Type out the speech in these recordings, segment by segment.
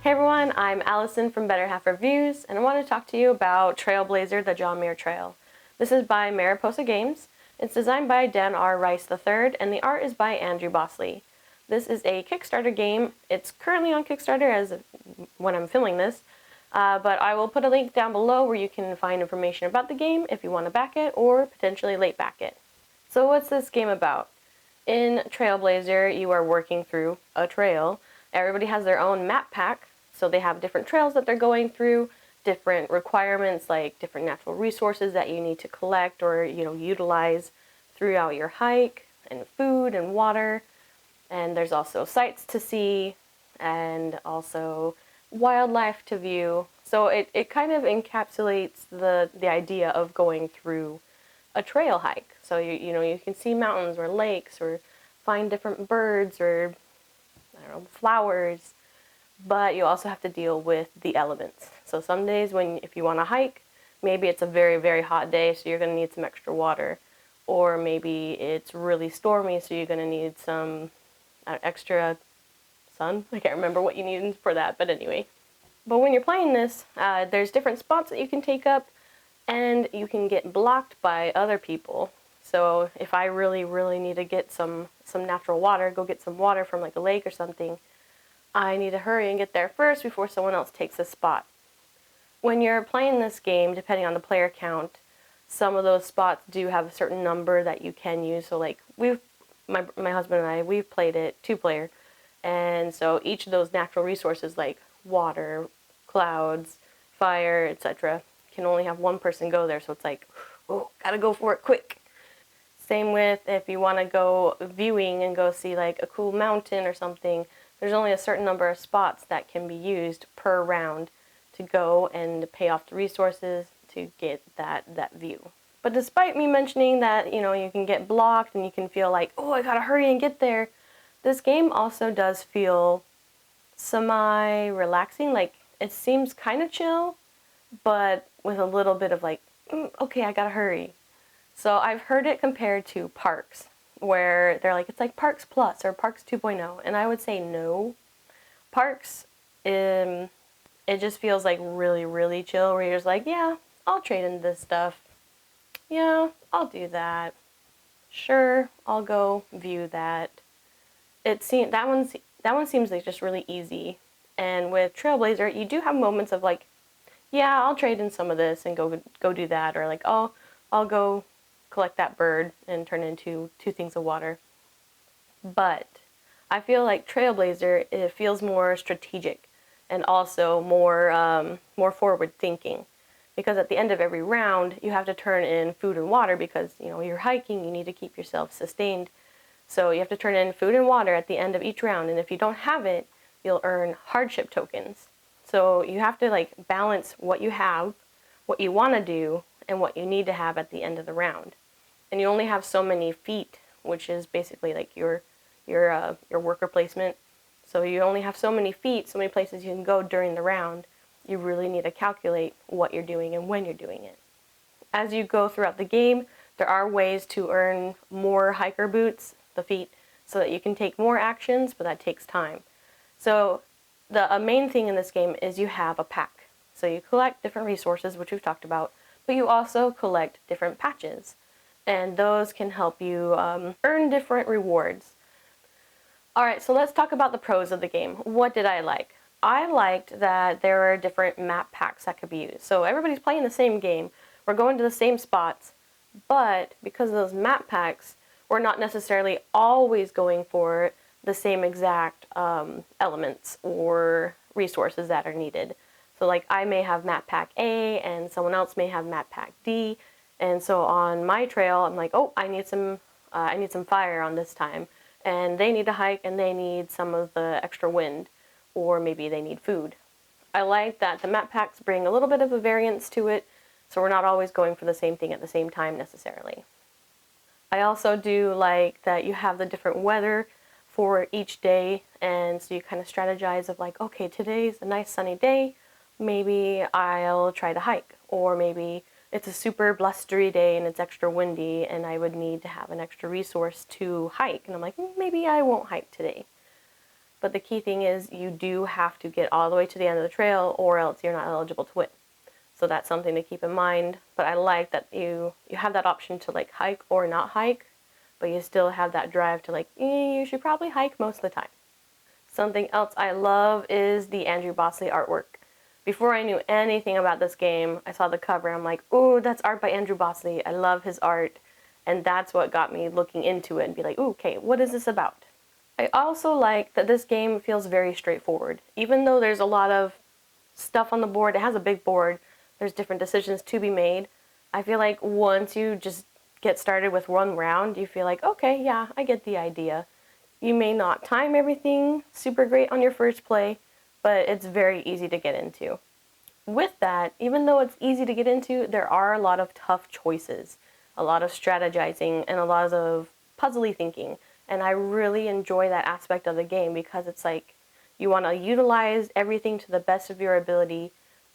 Hey everyone, I'm Alison from Better Half Reviews, and I want to talk to you about Trailblazer, the John Muir Trail. This is by Mariposa Games. It's designed by Dan R. Rice III, and the art is by Andrew Bosley. This is a Kickstarter game. It's currently on Kickstarter as when I'm filming this, but I will put a link down below where you can find information about the game if you want to back it or potentially late back it. So what's this game about? In Trailblazer, you are working through a trail. Everybody has their own map pack, so they have different trails that they're going through, different requirements like different natural resources that you need to collect or utilize throughout your hike, and food and water. And there's also sights to see and also wildlife to view. So it kind of encapsulates the idea of going through a trail hike. So you can see mountains or lakes or find different birds or flowers, but you also have to deal with the elements. So some days if you want to hike, maybe it's a very, very hot day, so you're going to need some extra water. Or maybe it's really stormy, so you're going to need some extra sun. I can't remember what you need for that, but anyway. But when you're playing this, there's different spots that you can take up, and you can get blocked by other people. So if I really, really need to get some natural water, go get some water from like a lake or something, I need to hurry and get there first before someone else takes a spot. When you're playing this game, depending on the player count, some of those spots do have a certain number that you can use. So like my husband and I, we've played it 2-player, and so each of those natural resources like water, clouds, fire, etc. can only have one person go there. So it's like, oh, gotta go for it quick. Same with if you want to go viewing and go see like a cool mountain or something, there's only a certain number of spots that can be used per round to go and pay off the resources to get that view. But despite me mentioning that, you can get blocked and you can feel like, oh, I gotta hurry and get there, this game also does feel semi-relaxing. Like, it seems kind of chill, but with a little bit of like, okay, I gotta hurry. So I've heard it compared to Parks, where they're like, it's like Parks Plus or Parks 2.0, and I would say no. Parks, it just feels like really, really chill, where you're just like, yeah, I'll trade in this stuff. Yeah, I'll do that. Sure, I'll go view that. That one seems like just really easy. And with Trailblazer, you do have moments of like, yeah, I'll trade in some of this and go do that, or like, oh, I'll go collect that bird and turn it into 2 things of water. But I feel like Trailblazer, it feels more strategic and also more forward thinking, because at the end of every round you have to turn in food and water because you're hiking, you need to keep yourself sustained. So you have to turn in food and water at the end of each round, and if you don't have it, you'll earn hardship tokens. So you have to like balance what you have, what you want to do, and what you need to have at the end of the round. And you only have so many feet, which is basically like your worker placement. So you only have so many feet, so many places you can go during the round. You really need to calculate what you're doing and when you're doing it. As you go throughout the game, there are ways to earn more hiker boots, the feet, so that you can take more actions, but that takes time. So the main thing in this game is you have a pack. So you collect different resources, which we've talked about, but you also collect different patches. And those can help you earn different rewards. Alright, so let's talk about the pros of the game. What did I like? I liked that there are different map packs that could be used. So everybody's playing the same game, we're going to the same spots, but because of those map packs, we're not necessarily always going for the same exact elements or resources that are needed. So like I may have map pack A and someone else may have map pack D. And so on my trail, I'm like, oh, I need some fire on this time. And they need to hike and they need some of the extra wind, or maybe they need food. I like that the map packs bring a little bit of a variance to it, so we're not always going for the same thing at the same time necessarily. I also do like that you have the different weather for each day, and so you kind of strategize of like, okay, today's a nice sunny day, maybe I'll try to hike, or maybe it's a super blustery day and it's extra windy and I would need to have an extra resource to hike. And I'm like, maybe I won't hike today. but the key thing is you do have to get all the way to the end of the trail or else you're not eligible to win. So that's something to keep in mind. But I like that you have that option to like hike or not hike, but you still have that drive to like, you should probably hike most of the time. Something else I love is the Andrew Bosley artwork. Before I knew anything about this game, I saw the cover and I'm like, oh, that's art by Andrew Bosley. I love his art. And that's what got me looking into it and be like, ooh, okay, what is this about? I also like that this game feels very straightforward. Even though there's a lot of stuff on the board, it has a big board, there's different decisions to be made. I feel like once you just get started with one round, you feel like, okay, yeah, I get the idea. You may not time everything super great on your first play, but it's very easy to get into. With that, even though it's easy to get into, there are a lot of tough choices, a lot of strategizing, and a lot of puzzly thinking. And I really enjoy that aspect of the game because it's like you want to utilize everything to the best of your ability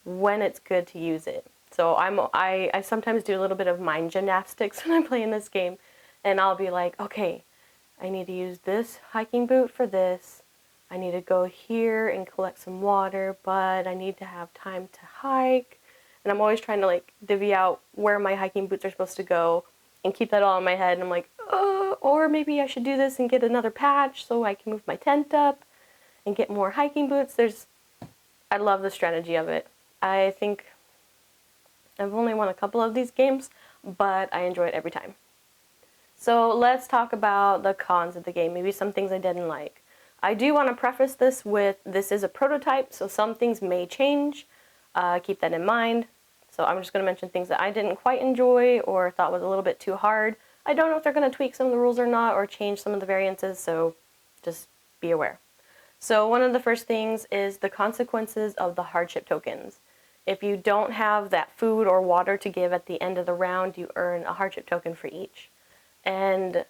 when it's good to use it. So I sometimes do a little bit of mind gymnastics when I'm playing this game, and I'll be like, okay, I need to use this hiking boot for this. I need to go here and collect some water, but I need to have time to hike. And I'm always trying to like divvy out where my hiking boots are supposed to go and keep that all in my head. And I'm like, or maybe I should do this and get another patch so I can move my tent up and get more hiking boots. I love the strategy of it. I think I've only won a couple of these games, but I enjoy it every time. So let's talk about the cons of the game, maybe some things I didn't like. I do want to preface this with, this is a prototype, so some things may change. Keep that in mind. So I'm just going to mention things that I didn't quite enjoy or thought was a little bit too hard. I don't know if they're going to tweak some of the rules or not, or change some of the variances, so just be aware. So one of the first things is the consequences of the hardship tokens. If you don't have that food or water to give at the end of the round, you earn a hardship token for each. And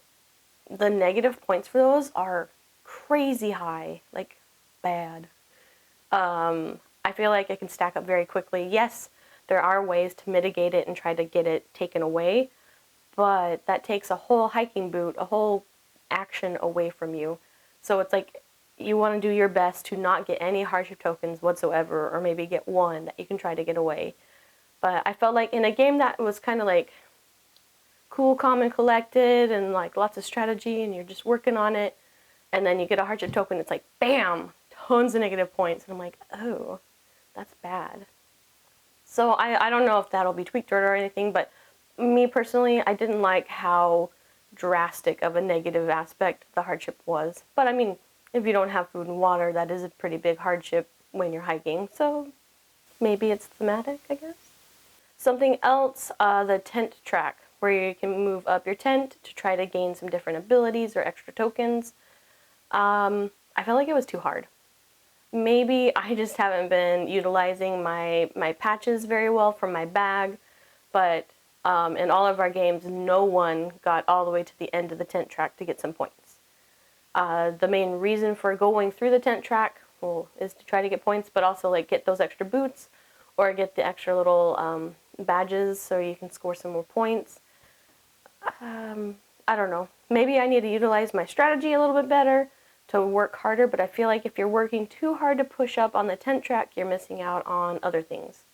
the negative points for those are crazy high, like bad. I feel like it can stack up very quickly. Yes, there are ways to mitigate it and try to get it taken away, but that takes a whole hiking boot, a whole action away from you. So it's like you want to do your best to not get any hardship tokens whatsoever, or maybe get one that you can try to get away. But I felt like in a game that was kind of like cool, calm, and collected, and like lots of strategy, and you're just working on it, and then you get a hardship token, it's like, bam, tons of negative points. And I'm like, oh, that's bad. So I don't know if that'll be tweaked or anything, but me personally, I didn't like how drastic of a negative aspect the hardship was. But I mean, if you don't have food and water, that is a pretty big hardship when you're hiking. So maybe it's thematic, I guess. Something else, the tent track, where you can move up your tent to try to gain some different abilities or extra tokens. I felt like it was too hard. Maybe I just haven't been utilizing my patches very well from my bag, but in all of our games, no one got all the way to the end of the tent track to get some points. The main reason for going through the tent track, well, is to try to get points, but also like get those extra boots or get the extra little badges so you can score some more points. I don't know. Maybe I need to utilize my strategy a little bit better to work harder, but I feel like if you're working too hard to push up on the tent track, you're missing out on other things.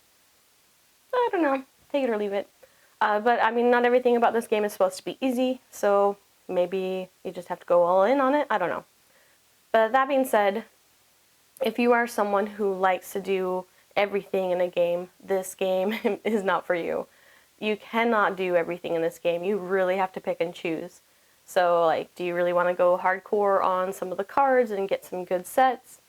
I don't know. Take it or leave it. But I mean, not everything about this game is supposed to be easy, so maybe you just have to go all in on it. I don't know. But that being said, if you are someone who likes to do everything in a game, this game is not for you. You cannot do everything in this game. You really have to pick and choose. So, like, do you really want to go hardcore on some of the cards and get some good sets?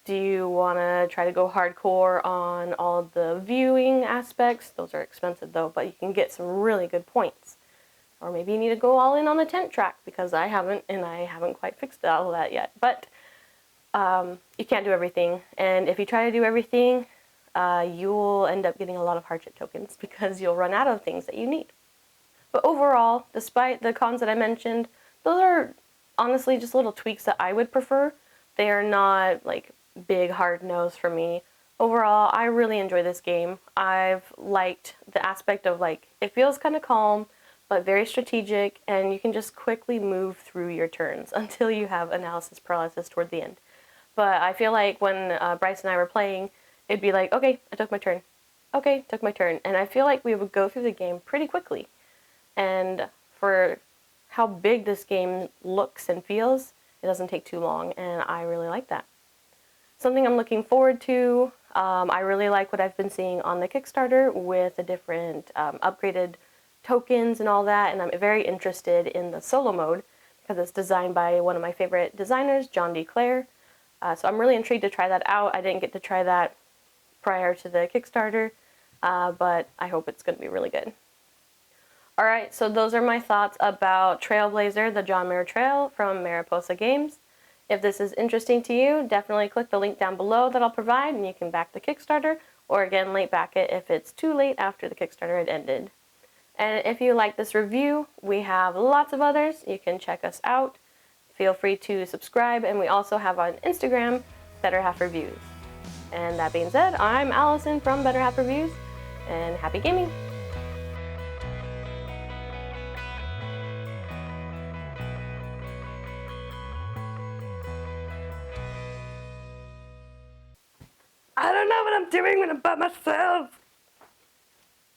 Do you want to try to go hardcore on all of the viewing aspects? Those are expensive, though, but you can get some really good points. Or maybe you need to go all in on the tent track, because I haven't, and I haven't quite fixed all of that yet. But you can't do everything. And if you try to do everything, you'll end up getting a lot of hardship tokens because you'll run out of things that you need. But overall, despite the cons that I mentioned, those are honestly just little tweaks that I would prefer. They are not like big hard no's for me. Overall, I really enjoy this game. I've liked the aspect of like, it feels kind of calm, but very strategic, and you can just quickly move through your turns until you have analysis paralysis toward the end. But I feel like when Bryce and I were playing, it'd be like, okay, I took my turn. Okay, took my turn. And I feel like we would go through the game pretty quickly. And for how big this game looks and feels, it doesn't take too long, and I really like that. Something I'm looking forward to, I really like what I've been seeing on the Kickstarter with the different upgraded tokens and all that, and I'm very interested in the solo mode because it's designed by one of my favorite designers, John Clare. So I'm really intrigued to try that out. I didn't get to try that prior to the Kickstarter, but I hope it's going to be really good. Alright, so those are my thoughts about Trailblazer, the John Muir Trail from Mariposa Games. If this is interesting to you, definitely click the link down below that I'll provide and you can back the Kickstarter, or again, late back it if it's too late after the Kickstarter had ended. And if you like this review, we have lots of others. You can check us out. Feel free to subscribe, and we also have on Instagram, Better Half Reviews. And that being said, I'm Allison from Better Half Reviews, and happy gaming! I don't know what I'm doing when I'm by myself.